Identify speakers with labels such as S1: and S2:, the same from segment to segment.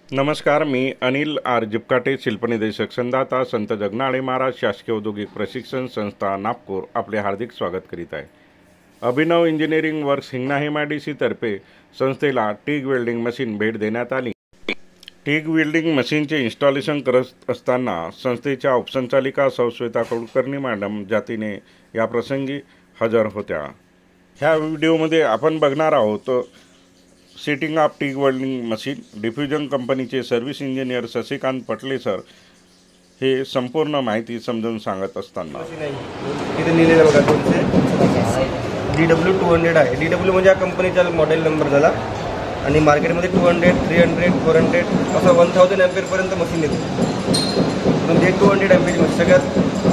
S1: नमस्कार, मी अनिल आर जिपकाटे, शिल्पनिदेशक संदाता संत जगनाळे महाराज शासकीय औद्योगिक प्रशिक्षण संस्था नागपूर आपले हार्दिक स्वागत करीत आहे। अभिनव इंजिनिअरिंग वर्क्स हिंगणा MIDC तर्फे संस्थेला टिग वेल्डिंग मशीन भेट देण्यात आली। टिग वेल्डिंग मशीनचे इन्स्टॉलेशन करत असताना संस्थेच्या उपसंचालिका सौ श्वेता कुलकर्णी मॅडम जातीने या प्रसंगी हजर होत्या। ह्या व्हिडिओमध्ये आपण बघणार आहोत setting of TIG welding machine. Diffusion कंपनीचे सर्व्हिस इंजिनियर शशिकांत पटले सर हे संपूर्ण माहिती समजून सांगत असताना
S2: इथे लिहिलेलं बघा तुमचे DW 200 आहे। DW म्हणजे या कंपनीचा मॉडेल नंबर झाला आणि मार्केटमध्ये 200, 300, 400 असं 1000 एम्पियर पर्यंत मशीन येते। म्हणजे 200 एम्पियर सगळ्यात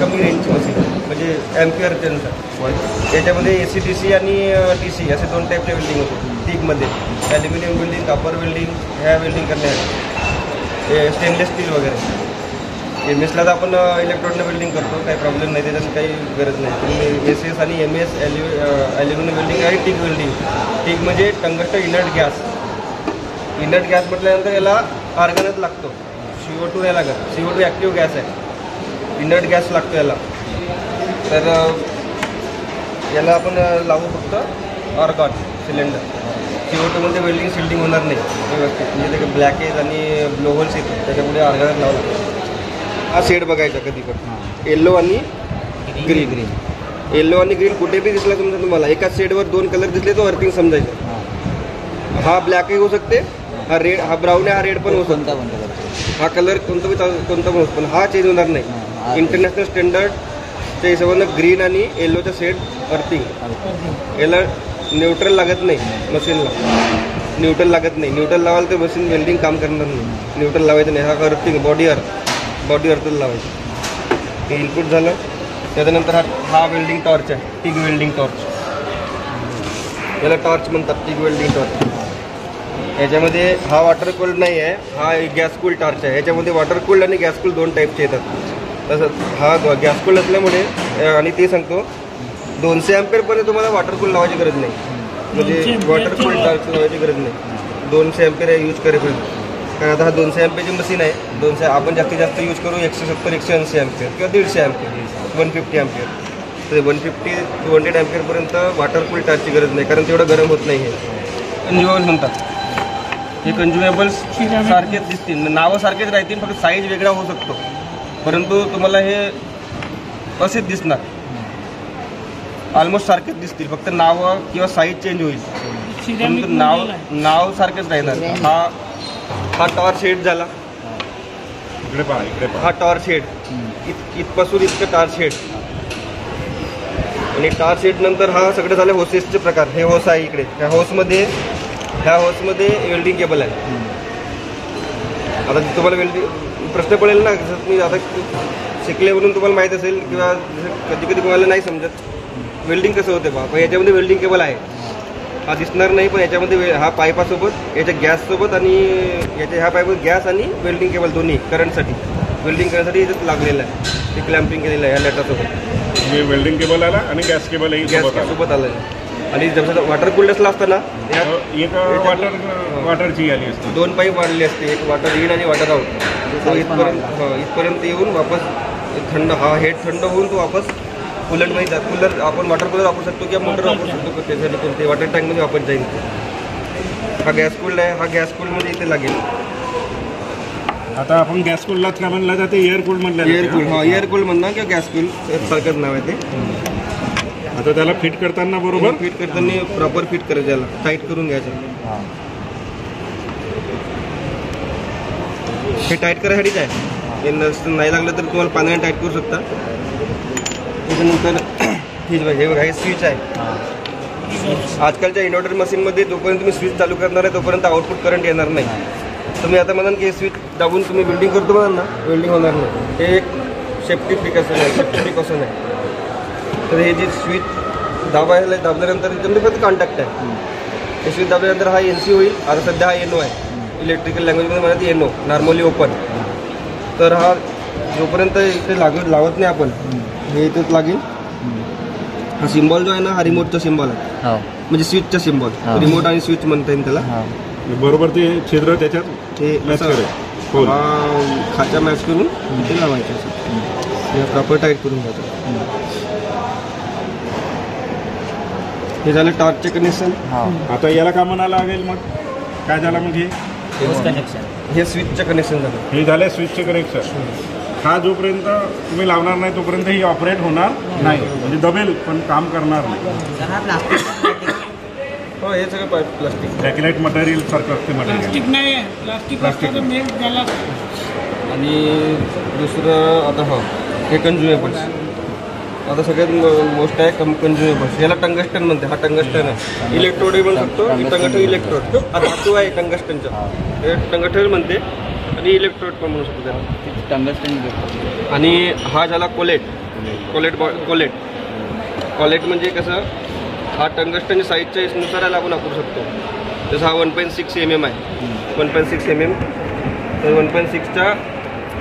S2: कमी रेंजची मशीन म्हणजे एम्पियरच्या नुसार। याच्यामध्ये AC DC आणि DC असे दोन टाईपचे वेल्डिंग होते टिगमध्ये। ॲल्युमिनियम वेल्डिंग, कॉपर वेल्डिंग ह्या वेल्डिंग करण्यासाठी स्टेनलेस स्टील वगैरे। MS ला तर आपण इलेक्ट्रॉनिक वेल्डिंग करतो, काही प्रॉब्लेम नाही, त्याच्यात काही गरज नाही। SS आणि MS ॲल्युमिनियम वेल्डिंग आणि टिग वेल्डिंग। टिग म्हणजे टंगस्ट इनर्ट गॅस। इनर्ट गॅस म्हटल्यानंतर याला आर्गनच लागतो, CO2 नाही लागत। CO2 ॲक्टिव्ह गॅस आहे, इनर्ट गॅस लागतो याला। तर याला आपण लावू फक्त ऑर्गॉन सिलेंडर। CO2 मध्ये वेल्डिंग शिल्डिंग होणार नाही व्यवस्थित, म्हणजे ते ब्लॅकेज आणि ब्लो होल्स येतात, त्याच्यामुळे ऑर्गनच लावला लागतो। हा शेड बघायचा कधी पण येल्लो आणि ग्रीन। येल्लो आणि ग्रीन कुठे बी दिसला तुम्हाला एकाच शेडवर दोन कलर दिसले तो अर्थिंग समजायचं। हा ब्लॅकही होऊ शकते, हा रेड, हा ब्राऊन आहे, हा रेड पण होऊ शकतो। हा कलर कोणता पण होऊ पण हा चेंज होणार नाही। इंटरनॅशनल स्टँडर्डच्या हिशोबानं ग्रीन आणि येल्लोचा शेड अर्थिंग। याला न्यूट्रल लागत नाही मशीनला, न्यूट्रल लागत नाही। न्यूट्रल लावायला तर मशीन वेल्डिंग काम करणार नाही। न्यूट्रल लावायचं नाही, हा अर्थिंग बॉडी अर्थला लावायचं। हे इनपुट झालं। त्याच्यानंतर हा वेल्डिंग टॉर्च आहे, टिग वेल्डिंग टॉर्च। याला टॉर्च म्हणतात, टिग वेल्डिंग टॉर्च। याच्यामध्ये हा वॉटर कूल्ड नाही आहे, हा गॅस कूल्ड टॉर्च आहे। याच्यामध्ये वॉटर कूल्ड आणि गॅस कूल्ड दोन टाईपचे येतात। तसं हा गॅस कूल्ड असल्यामुळे, आणि ते सांगतो 200 एम्पियरपर्यंत तुम्हाला वॉटर कूल लावायची गरज नाही, म्हणजे वॉटर कूल टॉर्च लावायची गरज नाही 200 एम्पियर यूज करेपर्यंत। कारण आता हा 200 एम्पियरची मशीन आहे। 200 आपण जास्तीत जास्त यूज करू 170, 180 एम्पियर किंवा 150 एम्पियर, 150 एम्पियर। तर 150 to 100 एम्पियरपर्यंत वॉटर कूल टॉर्चची गरज नाही, कारण तेवढं गरम होत नाही। हे कंज्युमेबल म्हणतात। हे कंज्युमेबल्स सारखेच दिसतील, नावं सारखेच राहतील, फक्त साईज वेगळा होऊ शकतो, परंतु तुम्हाला हे असेच दिसणार, ऑलमोस्ट सारखेच दिसतील, फक्त नावं किंवा साईज चेंज होईल, परंतु नाव सारखेच राहणार। हा टॉर्च हेड झाला, हा टॉर्च हेड इथपासून इतकं टॉर्च हेड। आणि टॉर्च हेड नंतर हा सगळं झालं होसेसचे प्रकार। हे होस आहे इकडे, ह्या होसमध्ये वेल्डिंग केबल आहे। आता तुम्हाला वेल्डिंग प्रश्न पडेल ना, जसं तुम्ही आता शिकले म्हणून तुम्हाला माहीत असेल, किंवा कधी तुम्हाला नाही समजत वेल्डिंग कसं होते बा। याच्यामध्ये वेल्डिंग केबल आहे, हा दिसणार नाही, पण याच्यामध्ये हा पाईपासोबत, याच्या गॅससोबत आणि ह्या पाईपात गॅस आणि वेल्डिंग केबल दोन्ही करंटसाठी, वेल्डिंग करण्यासाठी याच्यात लागलेलं आहे। ते क्लॅम्पिंग केलेलं आहे ह्या लेटासोबत।
S1: हे वेल्डिंग केबल आला आणि गॅस केबलही
S2: सोबत आलं आहे। आणि जसं वॉटर कूल्ड असला असताना
S1: वॉटरची आली असते,
S2: दोन पाईप वाढलेली असते, एक वॉटर इन आणि वॉटर आउट। इथपर्यंत येऊन वापस थंड, हा हेड थंड होऊन तो वापस कूलरमध्ये जात। कूलर आपण वॉटर कूलर वापरू शकतो किंवा मोटर वापरू शकतो, त्यासाठी कोणते वॉटर टँकमध्ये वापस जाईल। हा गॅस कूल्ड आहे, हा गॅस कूल्डमध्ये इथे लागेल।
S1: आता आपण गॅस कूललाच का म्हणलं जाते, एअर कूल म्हणलं,
S2: एअर कूल म्हणणार किंवा गॅस कूल सारखंच नाव आहे ते।
S1: आता त्याला फिट करताना बरोबर
S2: फिट करताना प्रॉपर फिट करायचं, याला टाईट करून घ्यायचं। हे टाईट करायसाठीच आहे, हे नाही लागलं तर तुम्हाला पाण्याने टाईट करू शकता। त्याच्यानंतर हे बघा, हे स्विच आहे। आजकालच्या इन्व्हर्टर मशीनमध्ये जोपर्यंत तुम्ही स्विच चालू करणार आहे तोपर्यंत आउटपुट करंट येणार नाही। तुम्ही आता म्हणाल की हे स्विच दाबून तुम्ही वेल्डिंग करतो म्हणाल ना, वेल्डिंग होणार नाही। हे एक सेफ्टी प्रिकॉशन आहे। तर हे जे स्विच दाबल्यानंतर त्याच्यामध्ये फक्त कॉन्टॅक्ट आहे। हे स्विच दाबल्यानंतर हा NC होईल। आता सध्या हा NO आहे, इलेक्ट्रिकल लँग्वेजमध्ये म्हणतात NO, नॉर्मली ओपन। तर हा जोपर्यंत इथे लावत नाही आपण, हे इथेच लागेल। हा सिम्बॉल जो आहे ना, हा रिमोटचा सिम्बॉल आहे, म्हणजे स्विचचा सिम्बॉल, रिमोट आणि स्विच म्हणता येईल त्याला।
S1: बरोबर ते छिद्र त्याच्यात
S2: ते
S1: मॅच
S2: असं
S1: करेल. खोल.
S2: खाचा मॅच करून ते लावायचे असं प्रॉपर टाईट करून घ्यायचं. हे झालं टॉर्चचे कनेक्शन.
S1: आता याला का म्हणायला लागेल मग? काय झालं मग
S2: हे स्विचचं कनेक्शन झालं.
S1: हे झालं स्विचचे कनेक्शन. हा जोपर्यंत तुम्ही लावणार नाही तोपर्यंत ही ऑपरेट होणार नाही, म्हणजे दबेल पण काम करणार नाही.
S2: हो, हे सगळं प्लास्टिक
S1: बॅकलाइट मटेरियल सारखं असते मटेरियल.
S3: प्लास्टिक नाही आहे, प्लास्टिक मेल्ट झाला.
S2: आणि दुसरं आता हे कन्झ्युमेबल्स. आता सगळ्यात मोस्ट आहे कन्झ्युमेबल्स. याला टंगस्टन म्हणते. हा टंगस्टन आहे. इलेक्ट्रोड म्हणू शकतो. टंगस्टन इलेक्ट्रोड हा धातू आहे टंगस्टनचा. हे टंगस्टन म्हणते आणि इलेक्ट्रोड पण म्हणू शकतो त्याला. टंगस्टन. आणि हा झाला कोलेट. कोलेट म्हणजे कसं, हा टंगस्टन साईजच्या नुसार याला आपण वापरू शकतो. जसं हा 1.6 mm आहे. 1.6 mm. तर 1.6च्या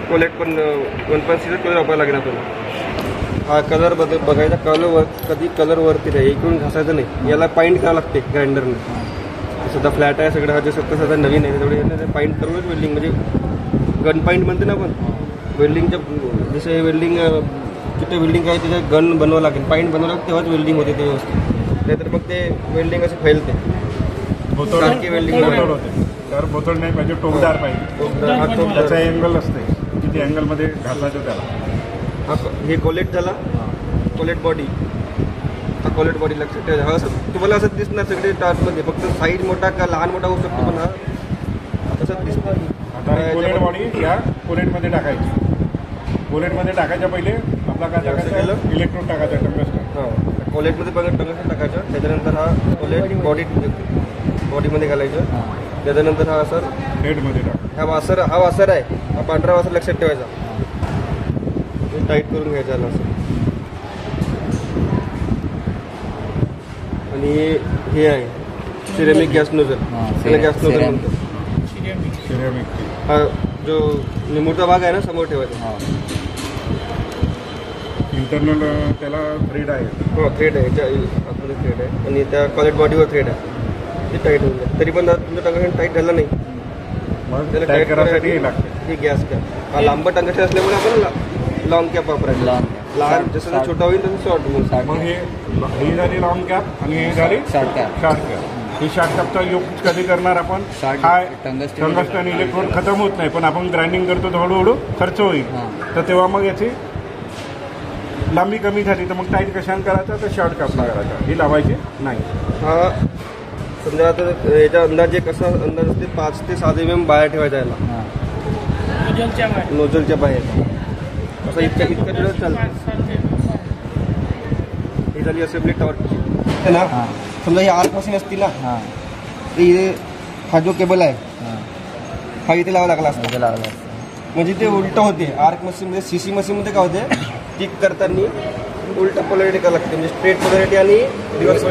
S2: कोलेट पण 1.6चा कलर वापरायला लागेल आपल्याला. हा कलर बघायचा. कधी कलर वरती नाही, इकडून घासायचं नाही. याला पाईंट करावं लागते ग्राइंडरने. सध्या फ्लॅट आहे सगळं. हा जे सध्या नवीन आहे तेवढे पाईंट करूनच वेल्डिंग, म्हणजे गन पाईंट म्हणते ना आपण वेल्डिंगच्या. जसं वेल्डिंग जिथे वेल्डिंग आहे तिथे गन बनवावं लागेल, पाईंट बनवावं लागेल, तेव्हाच वेल्डिंग होते ते व्यवस्थित. नाहीतर मग ते वेल्डिंग असे फैलते. सारखी वेल्डिंग
S1: होते. तर बोथड नाही पाहिजे, टोकदार पाहिजे. त्याचा अँगल असते, किती अँगलमध्ये घासायचं त्याला.
S2: हा हे कोलेट झाला. Collate body. हा कोलेट बॉडी लक्षात ठेवा. हा असं तुम्हाला असं दिसणार सगळे टार्चमध्ये, फक्त साईज मोठा का लहान मोठा होऊ शकतो, पण हा तसंच दिसतो.
S1: आता कोलेट बॉडी या कोलेटमध्ये टाकायची. कोलेटमध्ये टाकायच्या पहिले आपला काय टाकायचं, इलेक्ट्रोड टाकायचं टंगस्टन.
S2: हां, कोलेटमध्ये पहिले टंगस्टन टाकायचं. त्याच्यानंतर हा कोलेट बॉडीमध्ये घालायचं. त्याच्यानंतर हा असर
S1: हेडमध्ये टाक.
S2: हा वासर आहे. हा पांढरा वासर लक्षात ठेवायचा. टाईट करून घ्यायचा असं. आणि हे आहे सिरेमिक गॅस नोझल. त्याला गॅस नोझल म्हणतो.
S1: सिरेमिक.
S2: हा जो निमुळता भाग आहे ना, समोर ठेवायचा.
S1: इंटरनल त्याला थ्रेड आहे.
S2: हो, थ्रेड आहे. आतमध्ये थ्रेड आहे. आणि त्या कॉलेट बॉडीवर थ्रेड आहे. ते टाईट होऊन जाईल. तरी पण तुमचं टंगस्टन टाईट झालं नाही, त्याला टाईट करायसाठी लागते हे गॅस कॅप. हा लांब टंगस्टन असल्यामुळे आपण लॉंग कॅप वापरायचं. लहान जसं छोटा होईल तसं शॉर्ट होईल.
S1: मग ही झाली लॉंग कॅप आणि ही झाली शॉर्ट कॅप. ही शॉर्ट कॅपचा योग कधी करणार आपण? काय टंगस्टन इलेक्ट्रोड खतम होत नाही, पण आपण ग्राइंडिंग करतो तर हळूहळू खर्च होईल. तर तेव्हा मग याची लांबी कमी झाली तर मग टाईट कशाने करायचा, तर शॉर्ट कॅपला करायचा. ही लावायची नाही.
S2: हा समजा आता याचा अंदाजे कसा अंदाज असते, 5 ते 7 mm बाहेर ठेवायचा याला, नोझलच्या बाहेर. असं इतकं वेळ चालतं. ही झाली असेंब्ली टॉर्च ना. समजा ही आर्क मशीन असती ना, तर इथे हा जो केबल आहे हा इथे लावा लागला असतो. म्हणजे ते उलटं होते. आर्क मशीनमध्ये सीसी मशीनमध्ये काय होते, टिक करताना उलटा पोलॅरिटी करावं लागते. म्हणजे स्ट्रेट पोलॅरिटी आणि रिव्हर्स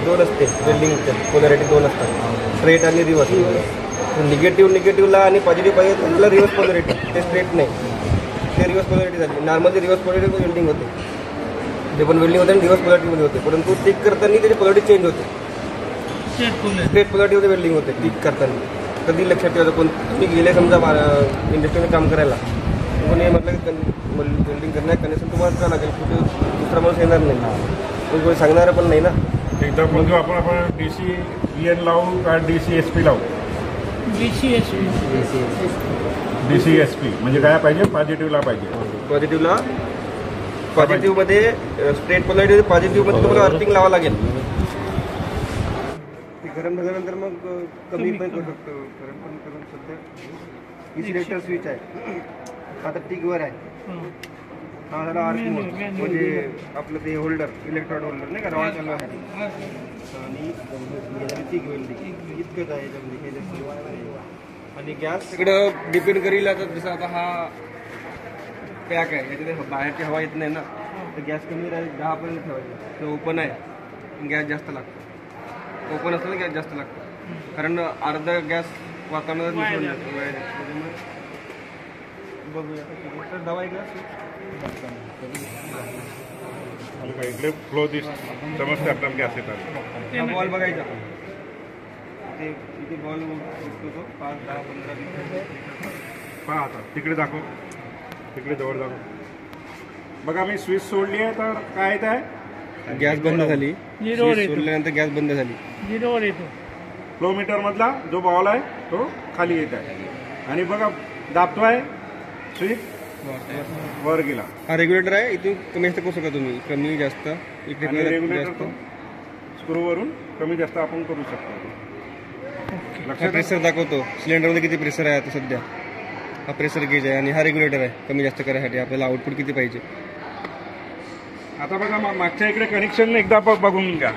S2: दोन असते. वेल्डिंगचे पोलॅरिटी 2 असतात, स्ट्रेट आणि रिव्हर्स. निगेटिव्हला आणि पॉझिटिव्ह पाहिजे त्याला रिव्हर्स पोलॅरिटी. ते स्ट्रेट नाही, ते रिव्हर्स पोलॅरिटी झाली. नॉर्मली रिव्हर्स पोलॅरिटी वेल्डिंग होते, ते पण वेल्डिंग होते आणि रिव्हर्स पोलॅरिटीमध्ये होते. परंतु टिक करताना त्याची पोलॅरिटी चेंज होते. स्ट्रेट पोलॅरिटीमध्ये वेल्डिंग होते टिक करताना. कधी लक्षात ठेवायचं. कोण तुम्ही गेले समजा इंडस्ट्रीमध्ये काम करायला, कोणी म्हटलं की वेल्डिंग करणार कनेक्शन तुम्हाला करावं लागेल. कुठे दुसरा माणूस येणार नाही, कोणी सांगणारं पण नाही ना.
S1: एकदा म्हणजे आपण DCEN लावू का DCSP लावू? DCSP म्हणजे काय पाहिजे, पॉझिटिव्हला पाहिजे. पॉझिटिव्हमध्ये स्ट्रेट पोलॅरिटी, पॉझिटिव्हमध्ये तुम्हाला अर्थिंग लावावं लागेल. गरम झाल्यानंतर मग कमी पण करू शकतो. गरम पण करून सध्या इन्सुलेटर स्विच आहे. आता टिकवर आहे. हा झाला आर्थिंग म्हणजे आपलं ते होल्डर, इलेक्ट्रोड होल्डर नाही का, रॉड चालू आहे. आणि टिक वेल्डिंग इतकंच आहे याच्यामध्ये. आणि गॅस सगळं डिपेंड करेल. आता जसं आता हा पॅक आहे, याच्यात बाहेरची हवा येत नाही ना, तर गॅस कमी राहील. 10 पर्यंत ठेवायचं. ते ओपन आहे, गॅस जास्त लागतो. ओपन असलं गॅस जास्त लागतो, कारण अर्धा गॅस वातावरणात मिसळून जातो. त्याच्यामुळे बघूया दवा ग्लास इकडे फ्लो समजते आपल्याला गॅस येतात.
S2: बॉल बघायचा. इथे इथे बॉल दिसतो तो 5, 10, 15 मिनिटं.
S1: पहा आता तिकडे दाखव, तिकडे जवळ दाखव. बघा मी स्विच सोडली आहे तर काय येत आहे,
S2: गॅस बंद झाली.
S3: झिरोवर
S2: स्विच
S3: येतो,
S2: सोडल्यानंतर गॅस बंद झाली.
S3: झिरोवर येतो.
S1: फ्लो मीटर मधला जो बॉल आहे तो खाली येत आहे. आणि बघा दाबतोय स्विच वर गेला.
S2: हा रेग्युलेटर आहे. इथून कमी जास्त करू शकता तुम्ही, कमी जास्त इकडे
S1: आणि
S2: कमी
S1: रेग्युलेटर
S2: जास्त.
S1: तो स्क्रूवरून कमी जास्त आपण करू शकतो.
S2: हा
S1: लक्षात आहे?
S2: प्रेशर दाखवतो सिलेंडरमध्ये किती प्रेशर आहे आता सध्या. हा प्रेशर गेज आहे आणि हा रेग्युलेटर आहे कमी जास्त करायसाठी आपल्याला आउटपुट किती पाहिजे.
S1: आता बघा मागच्या इकडे कनेक्शन एकदा बघून घ्या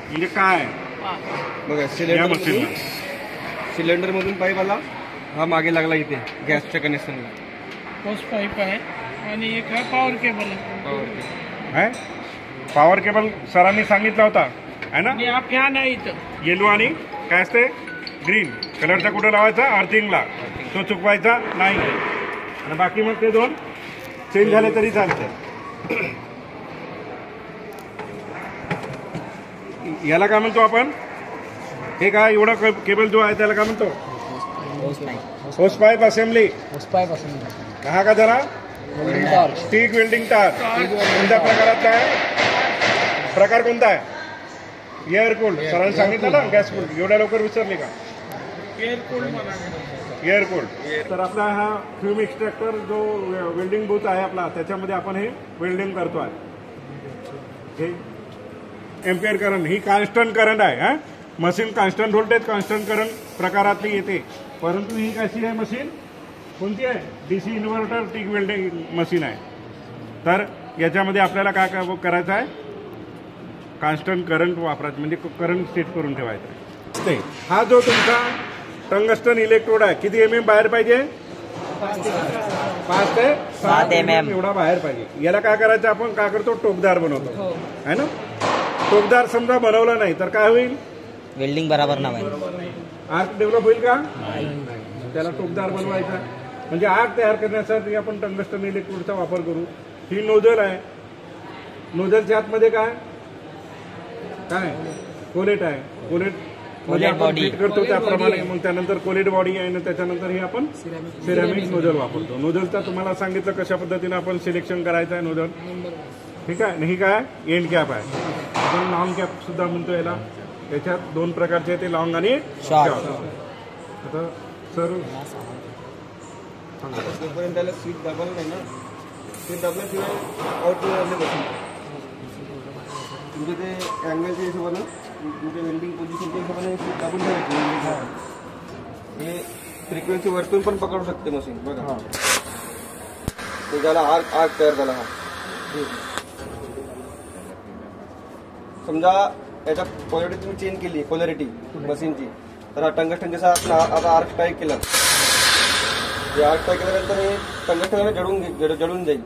S1: म्हणजे काय आहे.
S2: बघा
S1: या
S2: सिलेंडर
S1: मशीनला
S2: सिलेंडरमधून पाईप आला, हा मागे लागला इथे गॅसच्या कनेक्शनला.
S3: पोस्ट पाईप आहे आणि एक हा पॉवर केबल आहे.
S1: आहे पॉवर केबल सरांनी सांगितला होता आहे ना.
S3: आणि हा फॅन आहे इथं.
S1: येलो आणि काय असते ग्रीन कलरचा कुठं लावायचा, अर्थिंगला, तो चुकवायचा नाही. आणि बाकी मग ते दोन चेंज झाले तरी चालते. याला काय म्हणतो आपण, हे काय एवढा केबल जो आहे त्याला काय म्हणतो, होस पाईप असेंबली. हा का जरा स्टिक वेल्डिंग तार कोणत्या प्रकारातला आहे, प्रकार कोणता आहे, एअर कूल्ड. सरांनी सांगितलं ना गॅस कूल्ड, एवढ्या लवकर विसरले का. Air cooled. तर आपला हा फ्यूम एक्स्ट्रॅक्टर जो वेल्डिंग बूथ आहे आपला, त्याच्यामध्ये आपण हे वेल्डिंग करतो आहे. हे एम्पियर करंट, ही कॉन्स्टंट करंट आहे. हा machine constant voltage constant current प्रकारातली येते. परंतु ही कशी आहे मशीन, कोणती आहे, DC inverter tick welding machine आहे. तर याच्यामध्ये आपल्याला काय करायचं आहे, कॉन्स्टंट करंट वापरायचं, म्हणजे करंट सेट करून ठेवायचं आहे. हा जो तुमचा टंगस्टन इलेक्ट्रोड आहे, किती MM बाहेर पाहिजे, 5 ते 7 MM एवढा बाहेर पाहिजे. याला काय करायचं, आपण काय करतो, टोकदार बनवतो आहे ना. टोकदार समजा बनवला नाही तर काय होईल,
S4: वेल्डिंग बराबर ना होईल,
S1: आर्क डेव्हलप होईल का, त्याला टोकदार बनवायचा. म्हणजे आर्क तयार करण्यासाठी आपण टंगस्टन इलेक्ट्रोडचा वापर करू. ही नोझल आहे, नोझलच्या आतमध्ये काय कोलेट आहे. कोलेट म्हणजे आपण फिट करतो त्याप्रमाणे. मग त्यानंतर कोलेट बॉडी आहे ना, त्याच्यानंतर हे आपण सिरॅमिक नोझल वापरतो. नोझलचा तुम्हाला सांगितलं कशा पद्धतीने आपण सिलेक्शन करायचं आहे नोझल. ठीक आहे. आणि ही काय एंड कॅप आहे, आपण लॉंग कॅप सुद्धा म्हणतो याला. त्याच्यात 2 प्रकारचे आहे, ते लॉंग आणि शॉर्ट. आता सर
S2: जोपर्यंत त्याला स्विच दाबलं नाही ना, स्विच दाबल्याशिवाय आउटपुट असले बसून तुमचे ते अँगलच्या हिशोबानं तुमच्या वेल्डिंग पोझिशनच्या हिशोबाने स्विच दाबून ठेवायची. हे फ्रिक्वेन्सी वरतून पण पकडू शकते मशीन. बघा ते झाला आर्क तयार झाला. हा समजा याच्या पोलॅरिटी तुम्ही चेंज केली, पोलॅरिटी मशीनची, तर हा टंगस्टन जसा आता आर्क स्ट्राईक केला, आर्क स्ट्राईक केल्यानंतर हे टंगस्टन जळून जाईल.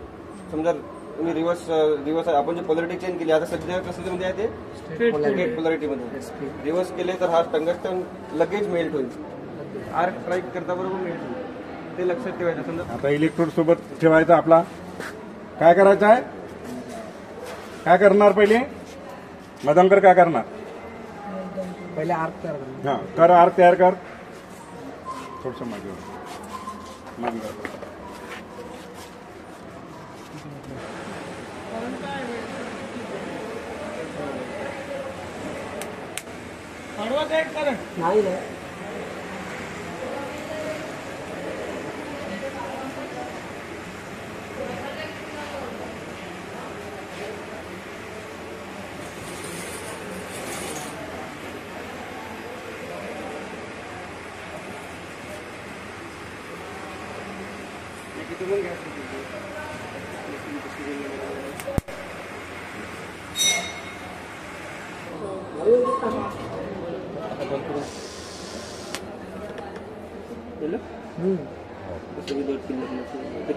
S2: समजा तुम्ही रिव्हर्स आहे, आपण जे पोलॅरिटी चेंज केली, आता सध्या कसं मध्ये आहे ते स्ट्रेट पोलॅरिटीमध्ये. रिव्हर्स केले तर हा टंगस्टन लगेच मेल्ट होईल, आर्क स्ट्राईक करता बरोबर मेल्ट होईल. ते लक्षात ठेवायचं. समजा
S1: आता इलेक्ट्रोड सोबत ठेवायचा आपला काय करायचं आहे, काय करणार पहिले मदनकर, काय करणार
S4: पहिले आर्क तयार
S1: हा कर, आर्क तयार कर. थोडस मागे
S3: हळवत आहे करंट.
S4: नाही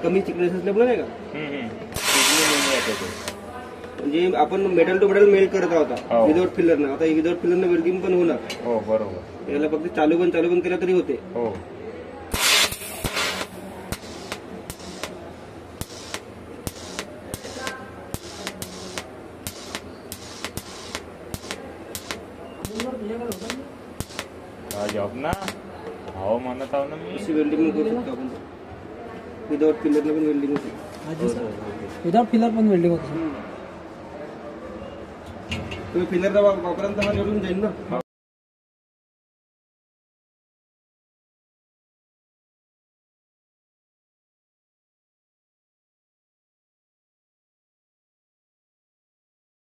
S2: कमी थिकनेस असल्यामुळे नाही का, म्हणजे आपण मेटल टू मेटल मेल्ट करत आहोत विदाउट फिलर. आता विदाउट फिलरनं वेल्डिंग पण होणार.
S1: हो बरोबर.
S2: याला फक्त चालू बंद केला तरी होते.
S1: हो
S5: हो म्हणत आहो ना मी.
S2: अशी वेल्डिंग करू शकतो आपण विदाउट फिलरला पण वेल्डिंग होते.
S4: विदाउट फिलर पण वेल्डिंग होतं.
S2: तुम्ही फिलरचा वापरांत हा जोडून जाईल ना.